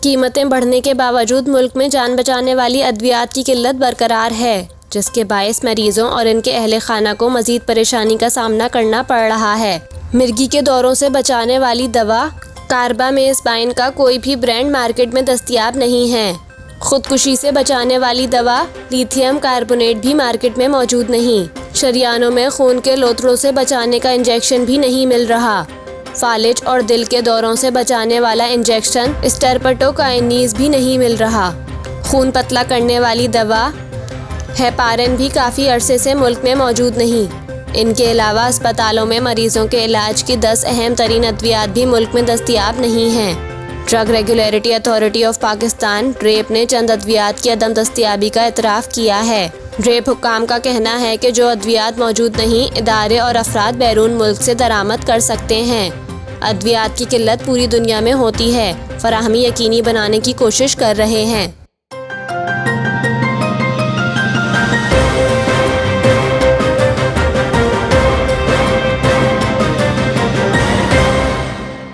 कीमतें बढ़ने के बावजूद मुल्क में जान बचाने वाली अद्वियात की किल्लत बरकरार है, जिसके बायस मरीजों और इनके अहले खाना को मजीद परेशानी का सामना करना पड़ रहा है। मिर्गी के दौरों से बचाने वाली दवा कार्बामेज़पाइन का कोई भी ब्रांड मार्केट में दस्तयाब नहीं है। खुदकुशी से बचाने वाली दवा लिथियम कार्बोनेट भी मार्केट में मौजूद नहीं। शरियानों में खून के लोथड़ों से बचाने का इंजेक्शन भी नहीं मिल रहा। फालिज और दिल के दौरों से बचाने वाला इंजेक्शन स्टेरप्टोकाइनेज भी नहीं मिल रहा। खून पतला करने वाली दवा हेपारिन भी काफ़ी अरसे से मुल्क में मौजूद नहीं। इनके अलावा अस्पतालों में मरीजों के इलाज की 10 अहम तरीन अद्वियात भी मुल्क में दस्तयाब नहीं हैं। Drug regulatory authority of Pakistan drape ने चंद अद्वियात की अदम दस्तयाबी का इतराफ़ किया है। ड्रेप हुक्काम का कहना है कि जो अद्वियात मौजूद नहीं, इदारे और अफराद बैरून मुल्क से दरामद कर सकते हैं। अद्वियात की किल्लत पूरी दुनिया में होती है, फराहमी यकीनी बनाने की कोशिश कर रहे हैं।